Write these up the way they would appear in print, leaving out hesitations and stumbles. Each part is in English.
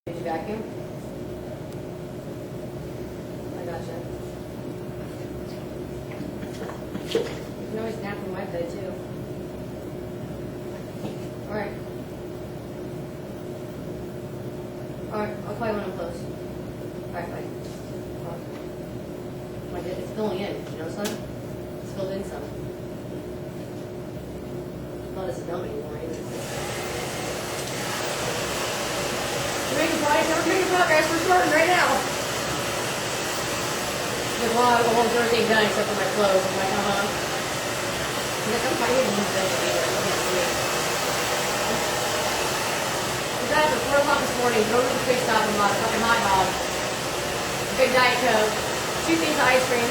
Did you vacuum? I gotcha. You can always nap in my bed too. Alright. Alright, I'll call you when I'm close. Alright, bye. Like it's filling in, you know, son? It's filled in some. Not as dumb anymore either. We're making progress, we're starting right now. Like, well, I won't do everything done except for my clothes. I'm like, He's like, I'm fighting in his bed anyway, I can't see it. We got up at 4 o'clock this morning, drove to the fish stop and bought a fucking hot dog, a big Diet Coke, 2 things of ice cream,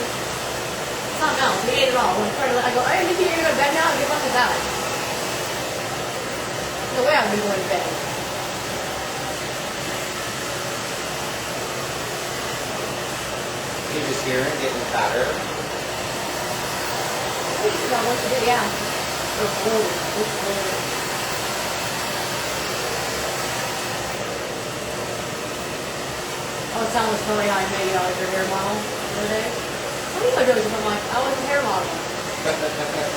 something else. We ate it all. I go, hey, Nikki, you're going to go to bed now? Give up the salad. No way I'm going to bed. You just hear it getting fatter. I think it's about once a day, yeah. It's slowly. I was telling this story how I made your hair model the other day. What do you do? I'm like, I was a hair model.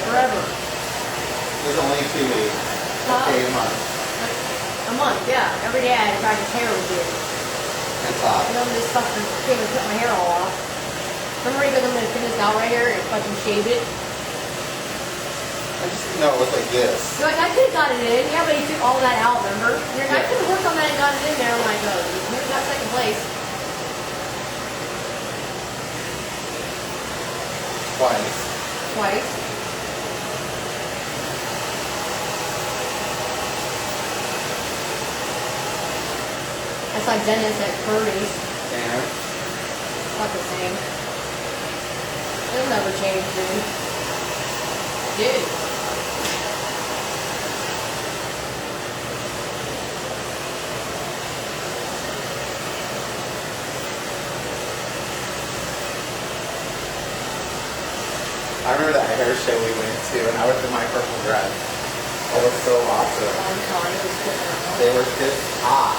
Forever. It was only 2 weeks. Okay, a month. A month, yeah. Every day I had to practice hair routine. That's off. And then this fucking came and cut my hair all off. Remember he goes, I'm going to thin this out right here and fucking shave it? I just didn't know it was like this. You're like, I could have got it in. Yeah, but he took all that out, remember? You're like, I could have worked on that and got it in there. I'm like, oh, you got second place. Twice. I saw Dennis at Curry's. And? Not the same. He'll never change, dude. Dude. I remember that hair show we went to, and I was in my purple dress. It was so awesome. I'm sorry, it was different. They were just hot.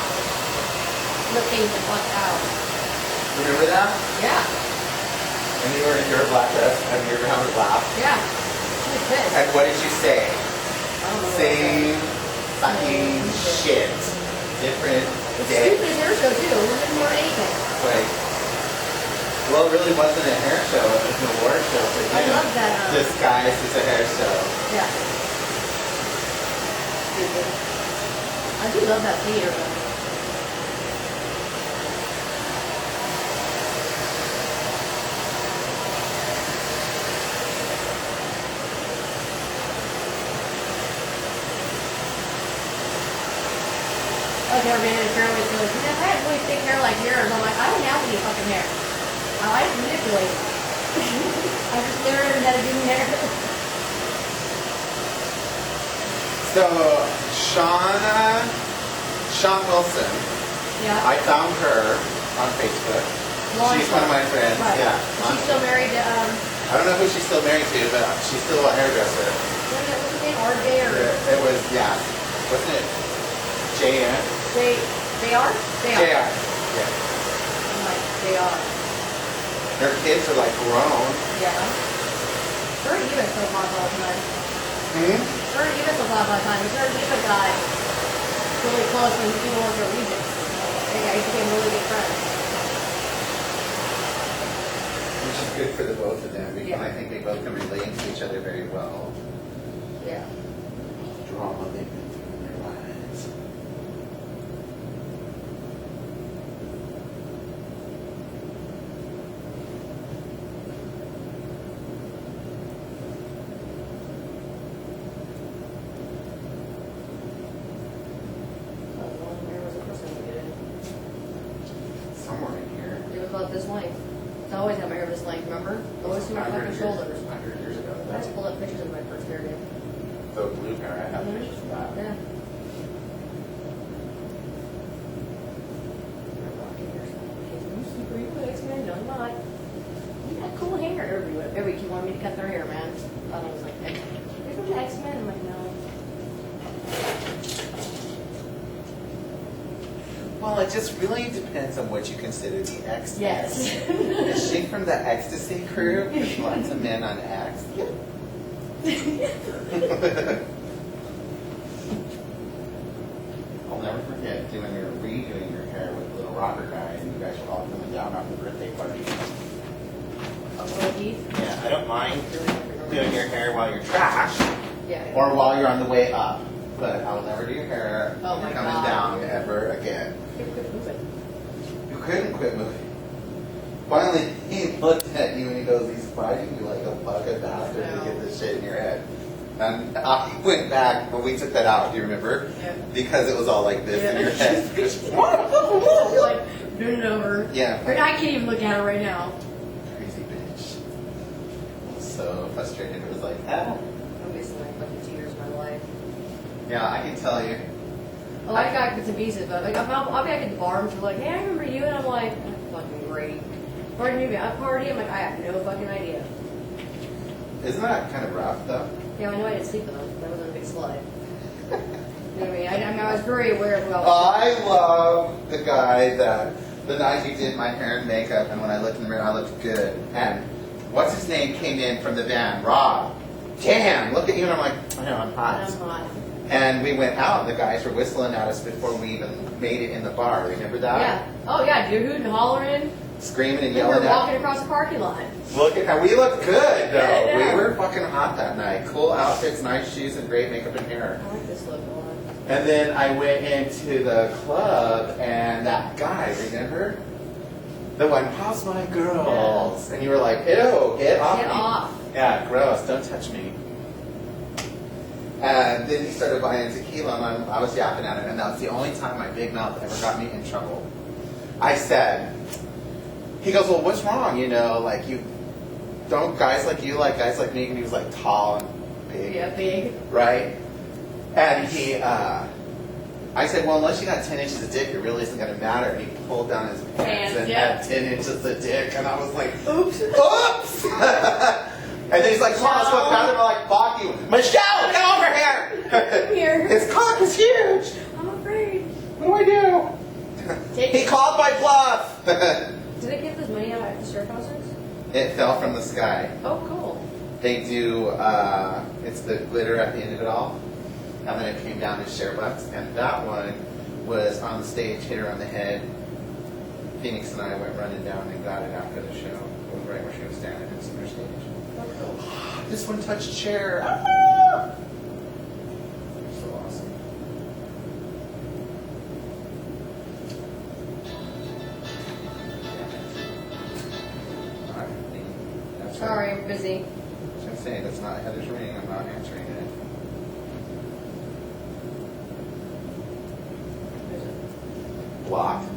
Looking the fuck out. Remember that? Yeah. And you were in your black dress, and you were having a laugh. Yeah. She was pissed. And what did you say? I don't know. Same fucking shit. Different It's day. stupid hair show too. It wasn't more anything. Like, well, it really wasn't a hair show. It was an award show for you. I love that. Disguised as a hair show. Yeah. Stupid. I do love that theater though. Like every man in the fairway goes, you know, if I had really thick hair like yours, I'm like, I don't have any fucking hair. I just manipulate. I just learned how to do hair. So, Sean Wilson. Yeah. I found her on Facebook. She's one of my friends. Right. Yeah. She's still married to, I don't know who she's still married to, but she's still a hairdresser. what's his name? RJ or? It was, yeah. Wasn't it JR? They are? They are. JR. Yeah. I'm like, they are. Her kids are like grown. Yeah. Her and Eva still talk all the time. Her and Eva still talk all the time. Her and Eva got really close when people were Norwegian. They became really good friends. Which is good for the both of them because Yeah. I think they both can relate to each other very well. Yeah. Drama they've been through in their lives. Where was the first time we did it? Somewhere in here. It was about this length. I always had my hair this length, remember? Always to my fucking shoulders. 100 years ago. I just pulled up pictures of my first hair day. The blue hair, I have pictures of that. Yeah. Are you an X-Men? No, I'm not. You got cool hair. Every kid wanted me to cut their hair, man. I was like, you're from the X-Men? I'm like, no. Well, it just really depends on what you consider the X. Yes. Is she from the ecstasy crew? There's lots of men on X. I'll never forget redoing your hair with Little Rocker Guy, and you guys were all coming down after the birthday party. Yeah, I don't mind doing your hair while you're trash, or while you're on the way up, but I will never do your hair coming down ever again. You couldn't quit moving. Finally, he looked at you and he goes, "He's fighting you like a fucking bastard to get this shit in your head." And I went back, but we took that out. Do you remember? Yeah. Because it was all like this in your head. You're like bend it over. Yeah. I can't even look at it right now. Crazy bitch. I was so frustrated. It was like, ah. I'm missing like fucking 2 years of my life. Yeah, I can tell you. Well, I got bits and pieces, but like I'll be back at the bar and she's like, "Hey, I remember you," and I'm like, "That's fucking great." Party maybe at a party. I'm like, I have no fucking idea. Isn't that kind of rough though? Yeah, I know I didn't sleep with him. That was a big slut. You know what I mean? I was very aware of who I was. I love the guy that the night you did my hair and makeup, and when I looked in the mirror, I looked good. And what's his name came in from the van, Rob. Damn, look at you, and I'm like, I know, I'm hot. I'm hot. And we went out, and the guys were whistling at us before we even made it in the bar. Remember that? Yeah. Oh yeah, dude, hooting and hollering. Screaming and We yelling were at walking across the parking lot. Look at how we looked good, though. Yeah. We were fucking hot that night. Cool outfits, nice shoes, and great makeup and hair. I like this look a lot. And then I went into the club, and that guy, remember? The one, "How's my girls?" And you were like, "Ew, get off Get me." off. Yeah, gross, don't touch me. And then he started buying tequila, and I was yapping at him, and that was the only time my big mouth ever got me in trouble. I said, he goes, "Well, what's wrong? You know, like you don't guys like you like guys like me?" And he was like tall and big. Yeah, big. Right? And he, I said, "Well, unless you got 10 inches of dick, it really isn't going to matter." And he pulled down his pants and had 10 inches of dick, and I was like, "Oops, oops!" And then he's like, "Come on, let's go to the bathroom." I'm like, "Fuck you, Michelle, get over here!" Come here. His cock is huge. I'm afraid. What do I do? He called my bluff. Did they give this money out at the surf concerts? It fell from the sky. Oh, cool. They do, it's the glitter at the end of it all. And then it came down to share bucks. And that one was on the stage, hit her on the head. Phoenix and I went running down and got it after the show. It was right where she was standing in center stage. Oh, cool. This one touched a chair. Ah! So awesome. That's Sorry, right. I'm busy. I was going to say, that's not Heather's ring. I'm not answering it. Blocked.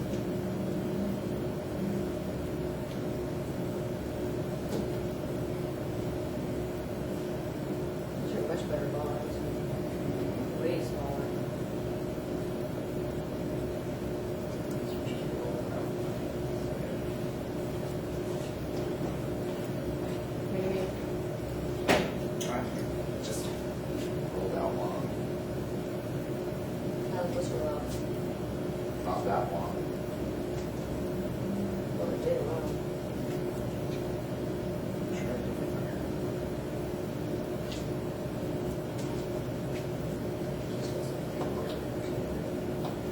These are much better bonds. Way smaller. Maybe. Just rolled out long. How does this roll out? Not that long. Oh, it did. Wow.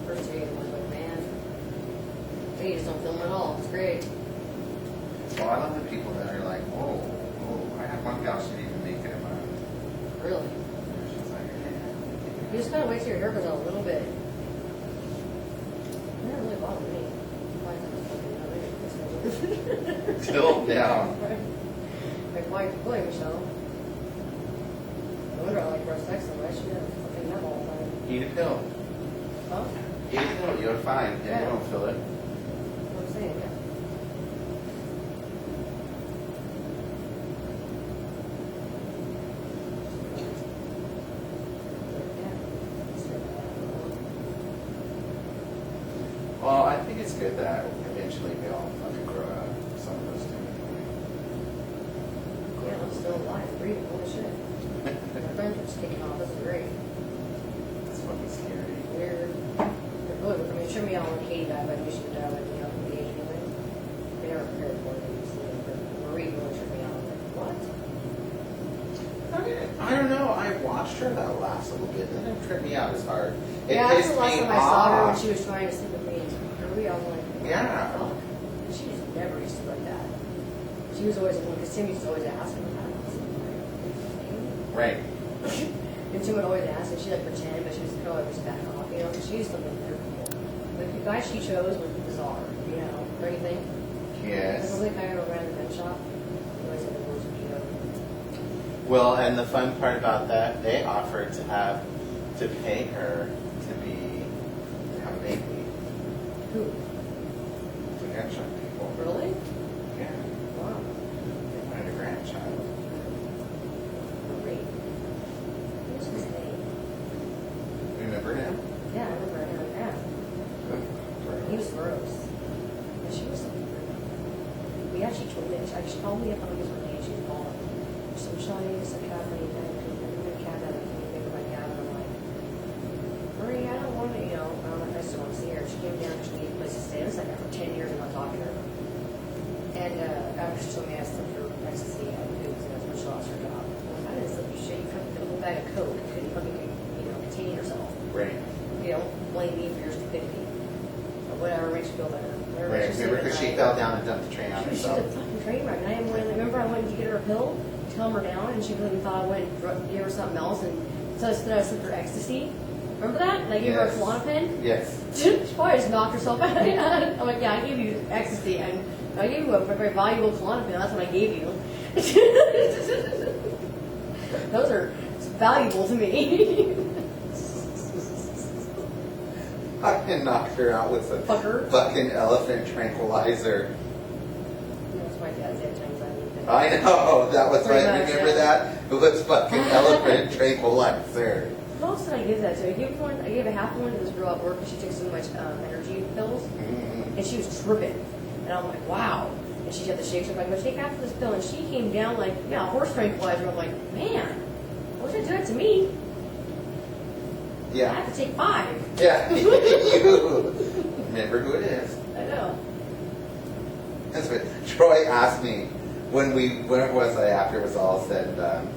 First day, I was like, man, they just don't film at all. It's great. Well, I love the people that are like, whoa, whoa. I had one gal, she didn't even make it in my. Really. She's like, You just gotta wait till your hair goes out a little bit. It doesn't really bother me. Why is it fucking not Tilt down. Like, why boy, Michelle? No wonder I like breast sex so much. She doesn't fucking have all the time. Eat a pill. Huh? Eat a pill, you're fine. Yeah, you don't feel it. What I'm saying, yeah. Well, I think it's good that eventually we all fucking grow up. Some of us do. Yeah, I'm still alive, breathing, holy shit. My friends are just kicking off, this is great. It's fucking scary. Weird. They're really, I mean, sure me out when Katie died, but I knew she would die by the age anyway. They never prepared for it, but Marie really tripped me out. I was like, what? I don't know. I watched her that last little bit, and it tripped me out as hard. Yeah, that's the last time I saw her when she was trying to sleep with me. Marie, I was like, yeah. Fuck? She just never used to like that. She was always, because Tim used to always ask me about it. Right. And Tim would always ask, and she'd like pretend, but she was probably just back off, you know, because she used to live there. But the guy she chose was bizarre, you know, don't you think? Yes. Like, the guy who ran the gun shop, he always had the worst video. Well, and the fun part about that, they offered to pay her to have a baby. Who? The gun shop people. Really? Yeah. Wow. They wanted a grandchild. Great. What's his name? Remember him? Yeah, I remember him. Yeah. He was gross. But she was something weird. Yeah, she told me, she called me up on his name, she was calling. So Shawnee is a cabin, and I'm in a cabin, and I think my cabin, I'm like, Marie, I don't want to, you know, I don't know if I still want to see her. She came down, she needed a place to stay. It was like after 10 years of not talking to her. And after she told me I slept through ecstasy, I knew because that's when she lost her job. I'm like, I didn't sleep through shit. You cut the whole bag of coke, you couldn't fucking, you know, contain yourself. Right. You know, blame me for your stupidity. Or whatever makes you feel better. Right. Remember because she fell down and dumped the train on She's herself. a fucking train wreck. And I remember I went to get her a pill, calm her down, and she really thought I went and gave her something else, and so I slipped her ecstasy. Remember that? And I gave her a Klonopin? Yes. She probably just knocked herself out. I'm like, yeah, I gave you ecstasy, and I gave you a very valuable Klonopin. That's what I gave you. Those are valuable to me. Fucking knocked her out with a fucking elephant tranquilizer. That's my dad's anxiety. I know, that was right. Pretty much, Remember yeah. that? It was fucking elephant tranquilizer. Who else did I give that to? I gave a half one to this girl at work because she took so much energy pills, and she was tripping. And I'm like, wow. And she had the shakes. I'm like, go take half of this pill, and she came down like, yeah, horse tranquilizer. I'm like, man, why would you do that to me? Yeah. I have to take 5. Yeah. You remember who it is. I know. That's what Troy asked me when it was after it was all said and done,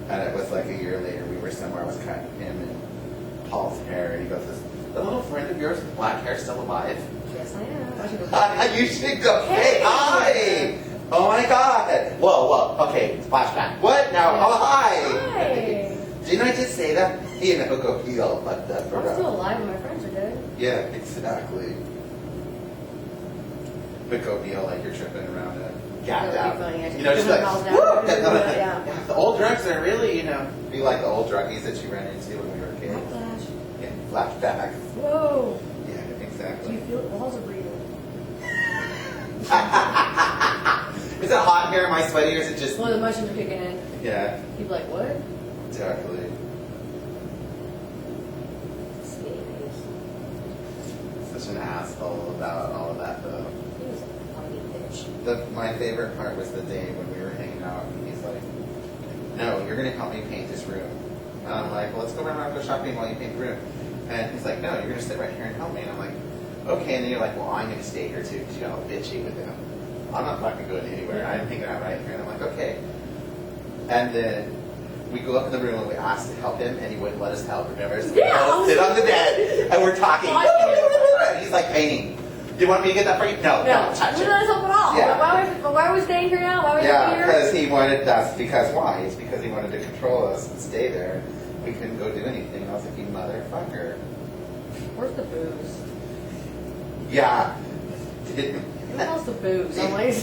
and it was like a year later. We were somewhere. I was cutting him and Paul's hair, and he goes, "Is the little friend of yours with black hair still alive?" Yes, I am. You should go. Hey, hi. Oh my God. Whoa. Okay, flashback. What now? Yeah. Oh, hi. Hi. Didn't I just say that? You know, go feel like that. I'm still alive and my friends are dead. Yeah, exactly. But go feel like you're tripping around it. Gapped out. You know, just like, woo! Yeah. The old drugs are really, you know, be like the old druggies that you ran into when we were kids. Flash. Yeah, flashbacks. Whoa. Yeah, exactly. Do you feel it? Walls are breathing. Is it hot here? Am I sweaty or is it just... Well, the mushrooms are kicking in. Yeah. People are like, what? Exactly. Such an asshole about all of that, though. He was a funny bitch. My favorite part was the day when we were hanging out, and he's like, "No, you're gonna help me paint this room." And I'm like, "Well, let's go around and go shopping while you paint the room." And he's like, "No, you're gonna sit right here and help me." And I'm like, "Okay." And then you're like, "Well, I'm gonna stay here too because you got all bitchy with him. I'm not fucking going anywhere. I'm hanging out right here." And I'm like, "Okay." And then we go up in the room and we asked to help him, and he wouldn't let us help. Remember? So we all sit on the bed and we're talking. And he's like painting. Do you want me to get that for you? No, don't touch We it. don't let us help at all. Yeah. Why are we staying here now? Why are we here? Because he wanted us. Because why? It's because he wanted to control us and stay there. We couldn't go do anything. I was like, "You motherfucker." Where's the booze? Yeah. Who else the booze? I'm like,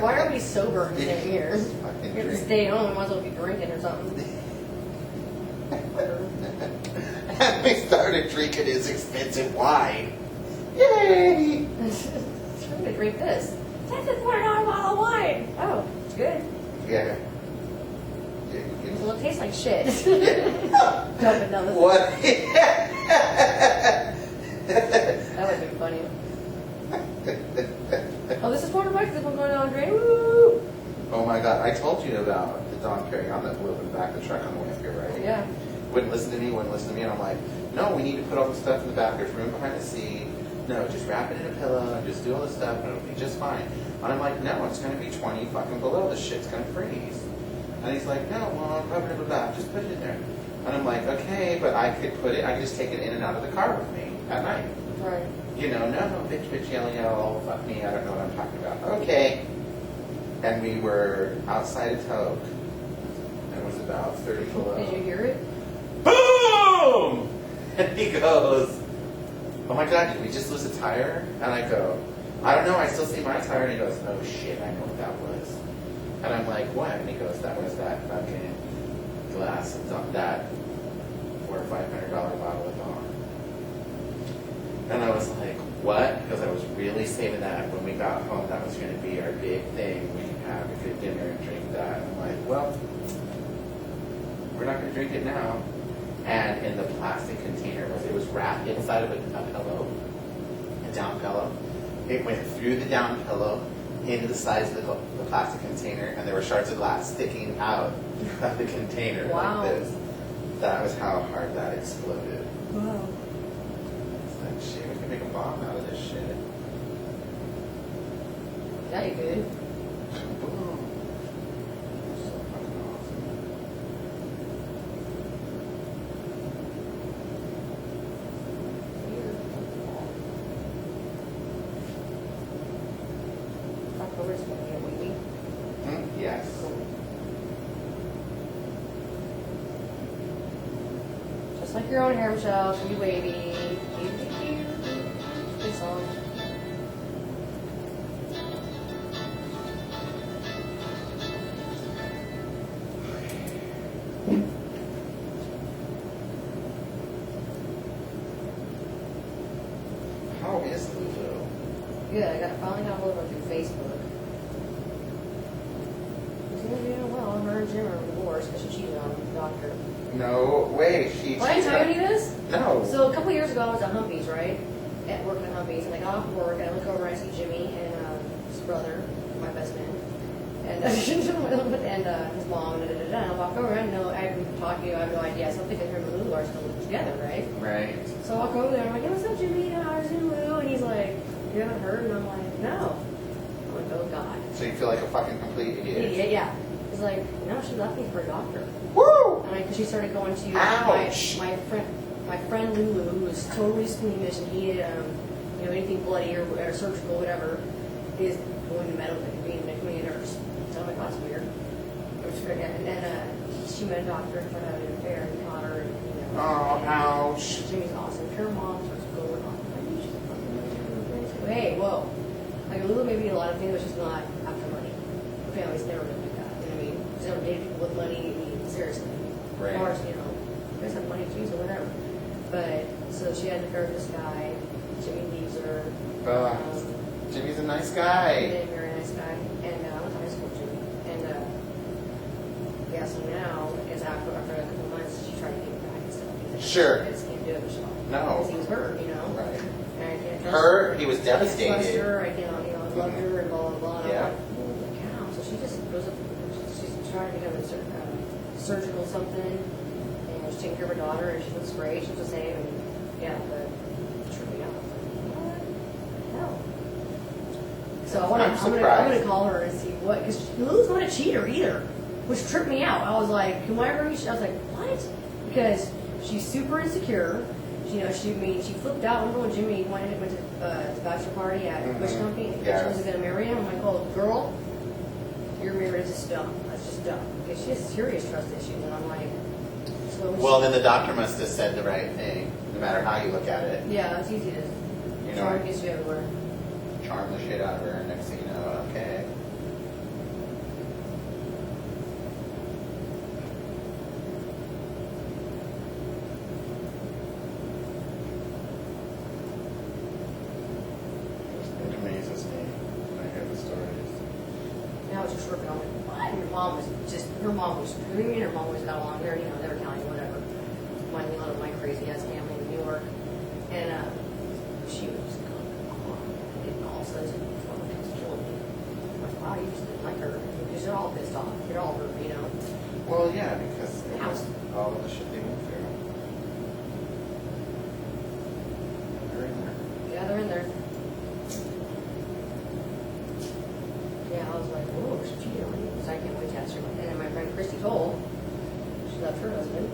why are we sober and staying here? We have to stay home. We might as well be drinking or something. And we started drinking his expensive wine. Yay! I'm going to drink this. That's a $4 bottle of wine. Oh, it's good. Yeah. Well, it tastes like shit. Yeah. Dumping down this. What? That would be funny. Oh, this is $400. This one's going down the drain. Woo! Oh my God! I told you about the Dom carrying on that blew up in the back of the truck on the way up here, right? Yeah. wouldn't listen to me, and I'm like, no, we need to put all the stuff in the back. There's room behind the seat. No, just wrap it in a pillow and just do all this stuff and it'll be just fine. And I'm like, no, it's going to be 20 fucking below. This shit's going to freeze. And he's like, no, Mom, blah, blah, blah, blah, just put it in there. And I'm like, okay, but I could just take it in and out of the car with me at night. Right. You know, no, bitch, bitch, yell, yell, fuck me, I don't know what I'm talking about. Okay. And we were outside of Toke. It was about 30 below. Did you hear it? Boom! And he goes, oh my God, did we just lose a tire? And I go, I don't know, I still see my tire. And he goes, oh shit, I know what that was. And I'm like, what? And he goes, that was that fucking glass of that $400 or $500 bottle of Dawn. And I was like, what? Because I was really saving that when we got home. That was going to be our big thing. We can have a good dinner and drink that. And I'm like, well, we're not going to drink it now. And in the plastic container, it was wrapped inside of a pillow, a down pillow. It went through the down pillow into the sides of the plastic container, and there were shards of glass sticking out of the container like this. That was how hard that exploded. Wow. It's like, shit, we can make a bomb out of this shit. Yeah, you could. Boom. So fucking awesome. October's going to get windy. Yes. Just like your own hair, Michelle. Should be wavy. Good song. How is Lulu? Good. I finally got a hold of her through Facebook. She's doing well. Her and Jim are divorced because she cheated on the doctor. No way. Well, I didn't tell you any of this? No. So a couple years ago, I was at Humpies, right? Working at Humpies, and I got off work, and I look over and I see Jimmy and his brother, my best man, and his mom, and I walk over, I haven't talked to you, I have no idea. So I'm thinking her and Lulu are still together, right? Right. So I walk over there, and I'm like, hey, what's up, Jimmy? How's Lulu? And he's like, you haven't heard? And I'm like, no. I'm like, oh, God. So you feel like a fucking complete idiot. Idiot, yeah. He's like, no, she left me for a doctor. Woo! And because she started going to Ouch. my friend Lulu, who was totally squeamish and hated anything bloody or surgical, whatever, is going to medical, being a nurse. So I'm like, that's weird. And she met a doctor and tried to have an affair and caught her. And, oh, ouch. Jimmy's awesome. Her mom starts going off. Like, she's a fucking hey, whoa. Like Lulu maybe a lot of things, but she's not after money. Her family's never been like that. You know what I mean? She's never dated people with money. I mean, seriously. Right. Of course, you guys have money too, so whatever. But, so she had an affair with this guy. Jimmy leaves her. Jimmy's a nice guy. He's a very nice guy. And I went to high school with Jimmy. And, yeah, so now, after a couple months, she tried to get him back and stuff. He's like, Sure. I just can't do it, Michelle. No. Because he was hurt, Right. And I can't trust Her, he was I can't trust devastated. her, I can't, I love her, and blah, blah, blah. And Yeah. I'm like, holy cow. So she just goes up, she's trying to become a surgical something. And she's taking care of her daughter, and she looks great, she looks the same. And, yeah, but it tripped me out. I was like, what the hell? So I'm gonna call her and see what, because Lulu's not a cheater either, which tripped me out. I was like, can I bring you? I was like, what? Because she's super insecure. She flipped out. Remember when Jimmy went to the bachelor party at Wish Company and she was going to marry him? I'm like, oh, girl, your marriage is dumb. That's just dumb. Because she has serious trust issues. And I'm like, so. Well, then the doctor must have said the right thing, no matter how you look at it. Yeah, it's easy to. Charm gets you everywhere. Charm the shit out of her, and next thing you know, okay. It amazes me when I hear the stories. And I was just ripping on it. What? Her mom was, me and her mom always got along. They're, they're Italian, whatever. Mine, a lot of my crazy ass family in New York. And, she was just going on. And all of a sudden, it's killing me. I'm like, wow, you just didn't like her. Because you're all pissed off. You're all hurt, Well, yeah, because it was all of the shit they went through. like, whoa, she cheated on me. So I can't wait to ask her. And then my friend Christy told, she left her husband.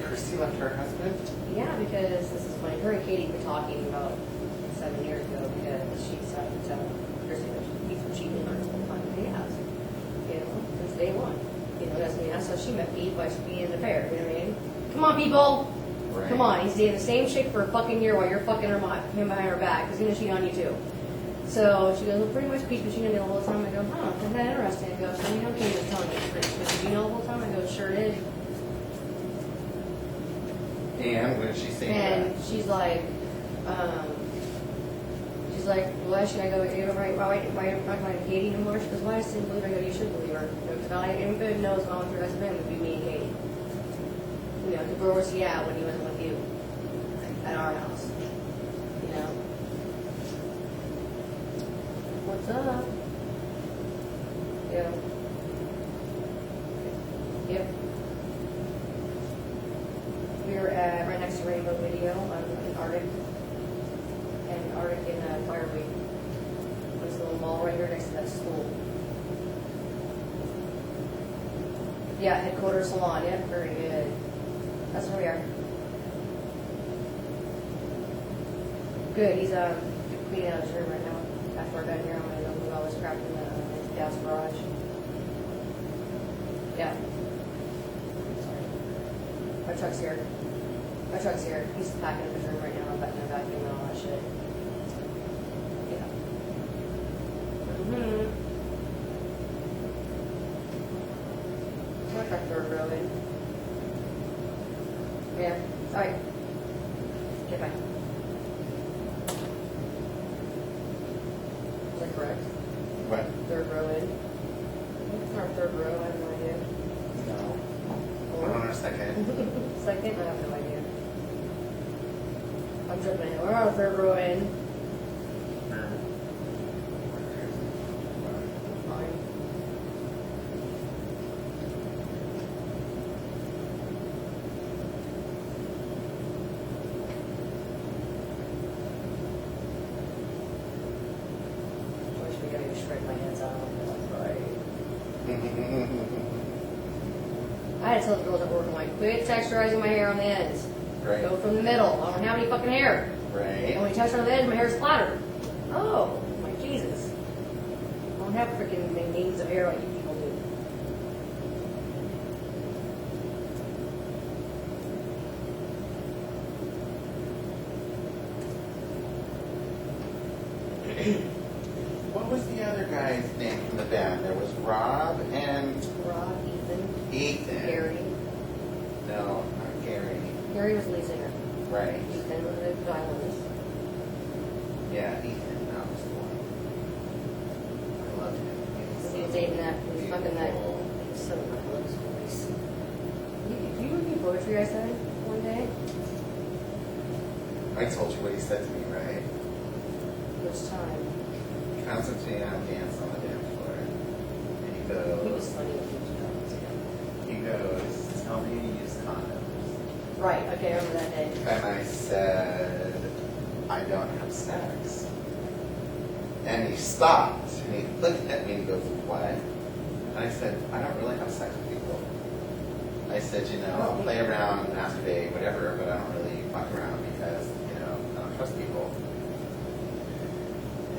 Christy left her husband? Yeah, because this is funny. Her and Katie were talking about 7 years ago because she decided to tell Christy that he's been cheating on her the whole time. And he has. You know, since day one. You know, that's how she met Pete, by being in the fair. You know what I mean? Come on, people! Right. Come on. He's dating the same chick for a fucking year while you're fucking him behind her back. He's gonna cheat on you too. So she goes, well, pretty much Pete's been cheating on me the whole time. I go, huh, isn't that interesting? I go, so you know Katie was telling you the truth. She goes, did you know the whole time? I go, sure did. And what did she say? And she's like, well, should I go, why are you not going to Katie anymore? She goes, why I didn't believe her? I go, you should believe her. Because everybody knows my own best friend would be me and Katie. You know, because where was he at when he wasn't with you? At our house. You know? What's up? Yeah. Yep. We were at right next to Rainbow Video in Arctic. And Arctic in Fire Week. This little mall right here next to that school. Yeah, headquarters salon. Yep, very good. That's where we are. Good. He's cleaning out his room right now. After we're done here, I'm going to go move all this crap in the gas garage. Yeah. Sorry. My truck's here. My truck's here. He's packing up his room right now. I'm packing a vacuum and all that shit. Yeah. My truck's really. Yeah. Sorry. Okay, bye. Is that correct? What? Third row in. It's our third row. I have no idea. No. Hold on a second. Second? I have no idea. I'm jumping in. We're on our third row in. Fine. I wish we could shred my hands out. Right. I had to tell the girls at work, I'm like, quit texturizing my hair on the ends. Right. Go from the middle. I don't have any fucking hair. Right. And when you touch on the edge, my hair is flatter. Oh, my Jesus. I don't have freaking names of hair like you people do. What was the other guy's name from the band? There was Rob and Rob, Ethan. Gary. No, not Gary. Gary was the lead singer. Right. Ethan was the violinist. Yeah, Ethan. That was the one. I loved him. He was dating that. He was fucking that. He was so good. Voice. You review poetry, I said, one day? I told you what he said to me, right? Which time? Comes up to me and I dance on the dance floor. And he He was goes, funny when he was drunk, too. he goes, tell me to use condoms. Right, okay, I remember that day. And I said, I don't have sex. And he stopped and he looked at me and he goes, what? And I said, I don't really have sex with people. I said, you know, I'll play around, masturbate, whatever, but I don't really fuck around because, you know, I don't trust people.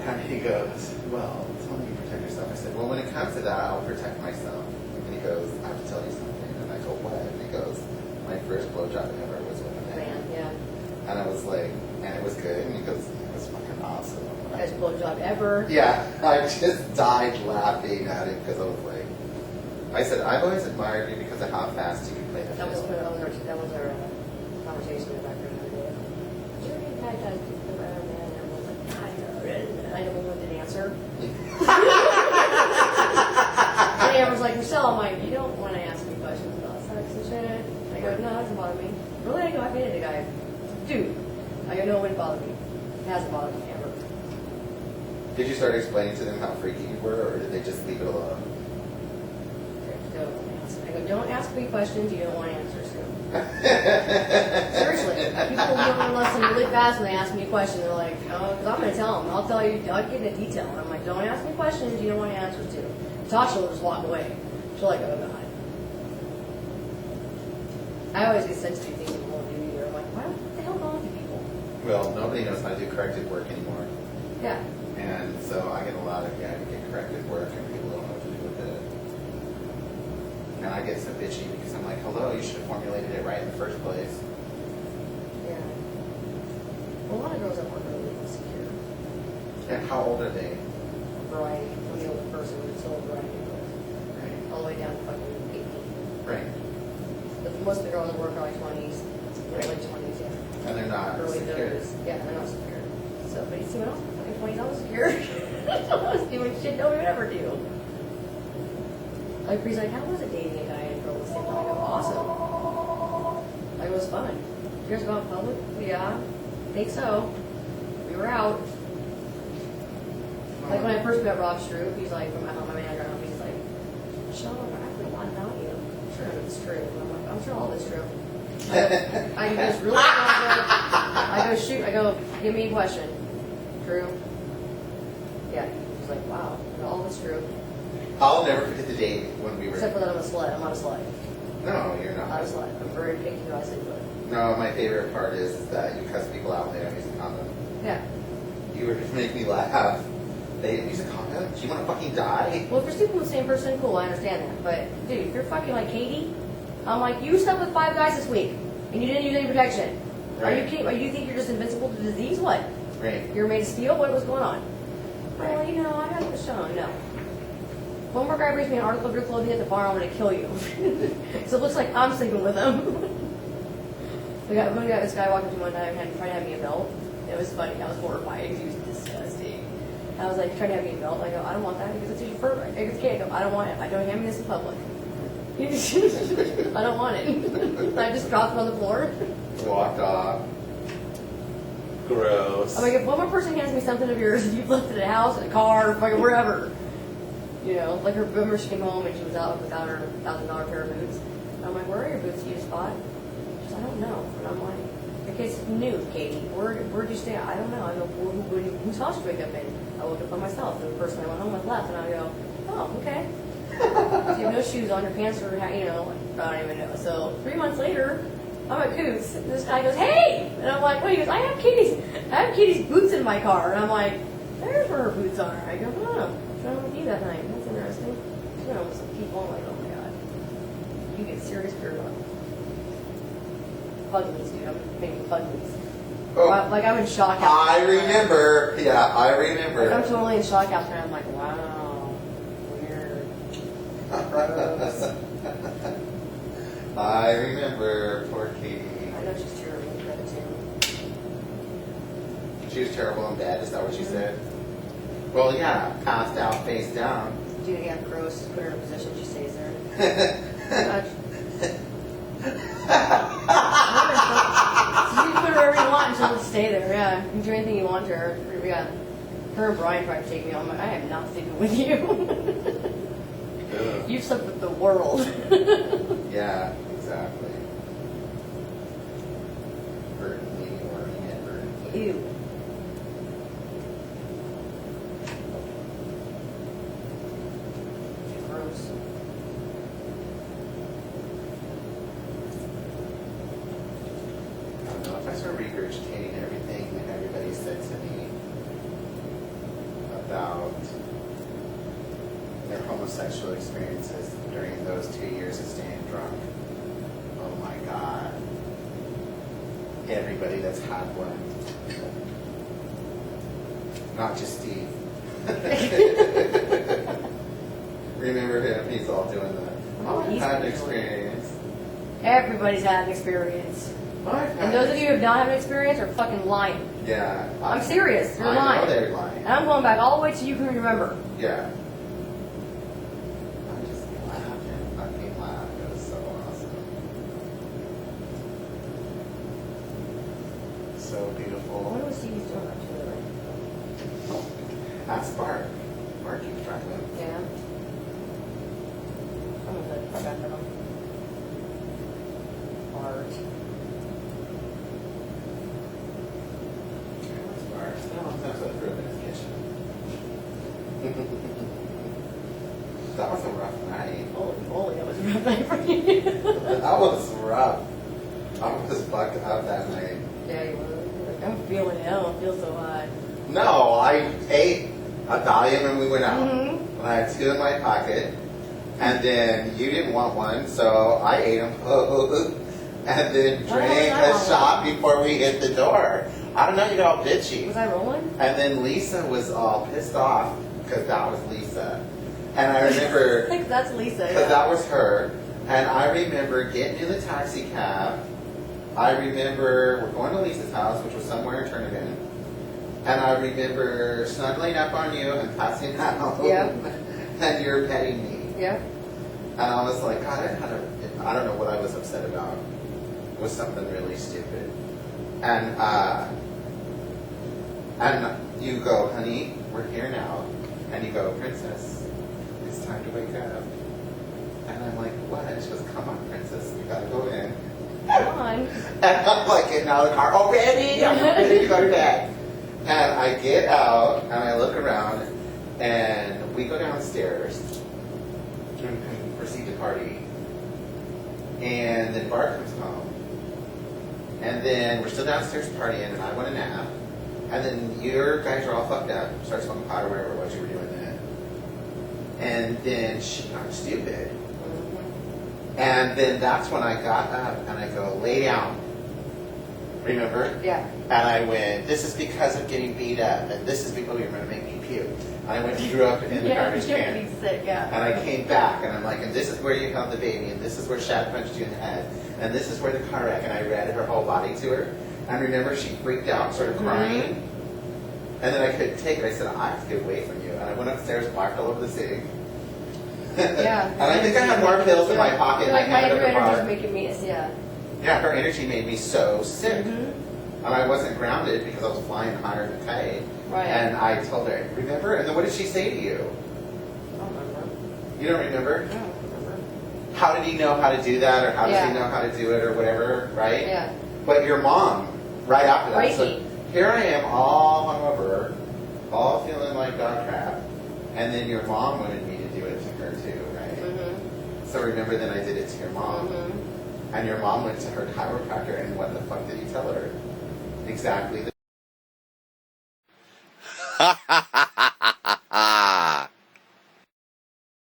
And he goes, well, tell me to protect yourself. I said, well, when it comes to that, I'll protect myself. And he goes, I have to tell you something. And I go, what? And he goes, my first blowjob ever was with a man. Yeah. And I was like, and it was good. And he goes, it was fucking awesome. Best blowjob ever. Yeah, I just died laughing at it because I was like, I said, I've always admired you because of how fast you can play the That was fiddle. our conversation about the other day. Did you ever get tied to the around man? And I was like, I never wanted an answer. And Amber's like, Michelle, I'm like, you don't want to ask me questions about sex and shit. I go, no, that doesn't bother me. Really? I go, I dated a guy. Dude. I go, no, it wouldn't bother me. It hasn't bothered me ever. Did you start explaining to them how freaky you were, or did they just leave it alone? Don't ask. I go, don't ask me questions you don't want answers to. Seriously, people learn a lesson really fast when they ask me a question. They're like, oh, because I'm going to tell them. I'll tell you, I'll get into detail. And I'm like, don't ask me questions you don't want answers to. Tasha will just walk away. She'll like, oh, God. I always get sent to do things people won't do either. I'm like, what the hell wrong with you people? Well, nobody knows how to do corrected work anymore. Yeah. And so I get a lot of, I get corrected work and people don't know what to do with it. And I get so bitchy because I'm like, hello, you should have formulated it right in the first place. Yeah. Well, a lot of girls that work really insecure. And how old are they? Variety. I'm the older person, but it's still a variety. Right. All the way down to fucking 18. Right. But most of the girls that work are like 20s, late 20s, yeah. And they're not Early secure. 30s. Yeah, they're not secure. So, but you see what else? Fucking 20s, I was secure. I was doing shit nobody would ever do. Like, Bree's like, how was it dating a guy and a girl at the same time? I go, awesome. Like, it was fun. You guys go out in public? Yeah, I think so. We were out. Like, when I first met Rob Stroop, he's like, from my manager, he's like, Sean, I feel a lot about you. I'm sure it's true. And I'm like, I'm sure all this is true. I just really I go, shoot, I go, give me a question. True? Yeah. He's like, wow, all this true. I'll never forget the date when we were. Except for that I'm a slut. I'm not a slut. No, you're not. I'm a slut. I'm very picky who I sleep with. No, my favorite part is that you cuss people out when they don't use a condom. Yeah. You were just making me laugh. They didn't use a condom? Do you want to fucking die? Well, if you're sleeping with the same person, cool, I understand that. But, dude, if you're fucking like Katie, I'm like, you slept with 5 guys this week, and you didn't use any protection. Right. Are you kidding? You think you're just invincible to disease? What? Right. You're made of steel? What was going on? Right. Well, you know, I haven't been shown. No. One more guy brings me an article of your clothing at the bar, I'm going to kill you. So it looks like I'm sleeping with him. This guy walked up to me one night and tried to have me a belt. It was funny. I was horrified. He was disgusting. I was like, trying to have me a belt. I go, I don't want that because it's your fur. It's okay. I go, I don't want it. I don't hand me this in public. I don't want it. I just dropped it on the floor. Walked off. Gross. I'm like, if one more person hands me something of yours, you've left it at a house, in a car, fucking wherever. You know, like her boomer, she came home and she was out without her $1,000 pair of boots. And I'm like, where are your boots you just bought? She said, I don't know. And I'm like, okay, it's new, Katie. Where'd you stay? I don't know. I go, whose house did you wake up in? I woke up by myself. The person I went home with left. And I go, oh, okay. So you have no shoes on, your pants are, you know, I don't even know. So 3 months later, I'm at Coots. And this guy goes, hey! And I'm like, what? He goes, I have Katie's boots in my car. And I'm like, there's where her boots are. I go, huh. What's wrong with you that night? That's interesting. You know, some people, I'm like, oh my god. You get serious fear about Fugglies, dude. I'm making Fugglies. Oh, like I'm in shock. I remember. Yeah, I remember. Like I'm totally in shock after I'm like, wow, weird. Gross. I remember poor Katie. I know she's terrible in bed too. She was terrible in bed. Is that what she said? Well, yeah, passed out, face down. Do it again, gross. Put her in a position, she stays there. So you can put her wherever you want and she'll just stay there. Yeah, you can do anything you want to her. Yeah. Her and Brian tried to take me home. I am not sleeping with you. You've slept with the world. Yeah, exactly. Burden me or never. Ew. Gross. I don't know if I start regurgitating everything that everybody said to me about their homosexual experiences during those 2 years of staying drunk. Oh my God. Everybody that's had one. Not just Steve. Remember him? He's all doing that. Oh, he's had an experience. Everybody's had an experience. And those of you who have not had an experience are fucking lying. Yeah. I'm serious. You're I lying. know they're lying. And I'm going back all the way to you can remember. Yeah. I just laughed and fucking laughed. It was so awesome. So I beautiful. wonder what Stevie's doing up to it. Ask Bart. Bart keeps track of him. Yeah. I'm gonna put that on. Bart. That was a rough night. Holy moly, that was a rough night for you. That was rough. I was fucked up that night. Yeah, you were. Like, I'm feeling it. I don't feel so hot. No, I ate a Valium and we went out. Mm-hmm. I had 2 in my pocket. And then you didn't want one, so I ate them. And then drank a shot before we hit the door. I don't know, you got all bitchy. Was I rolling? And then Lisa was all pissed off because that was Lisa. And I remember... That's Lisa, because that was her. And I remember getting in the taxi cab. I remember we're going to Lisa's house, which was somewhere in Turnagain. And I remember snuggling up on you and passing out. Yeah. And you're petting me. Yeah. And I was like, God, I don't know what I was upset about. It was something really stupid. And you go, honey, we're here now. And you go, Princess, it's time to wake up. And I'm like, what? And she goes, come on, Princess, we gotta go in. Come on. And I'm like getting out of the car, already? I'm ready to go to bed. And I get out and I look around and we go downstairs and proceed to party. And then Bart comes home. And then we're still downstairs partying and I want a nap. And then your guys are all fucked up, start smoking pot or whatever it was you were doing then. And then she got stupid. And then that's when I got up and I go, lay down. Remember? Yeah. And I went, this is because of getting beat up. And this is because you're going to make me puke. And I went and threw up in the garbage can. You're sick, yeah. And I came back and I'm like, and this is where you held the baby. And this is where Shad punched you in the head. And this is where the car wreck. And I read her whole body to her. And remember, she freaked out, started crying. And then I couldn't take it. I said, I have to get away from you. And I went upstairs, barked all over the sitting. Yeah. And I think I had more pills in my pocket. Like my energy energy was making me, yeah. Yeah, her energy made me so sick. Mm-hmm. And I wasn't grounded because I was flying higher than a kite. Right. And I told her, remember? And then what did she say to you? I don't remember. You don't remember? I don't remember. How did he know how to do that? Or how does he know how to do it? Or whatever, right? Yeah. But your mom, right after that. Reiki. So here I am all hungover, all feeling like dog crap. And then your mom wanted me to do it to her too, right? Mm-hmm. So remember then I did it to your mom. Mm-hmm. And your mom went to her chiropractor and what the fuck did he tell her? Exactly.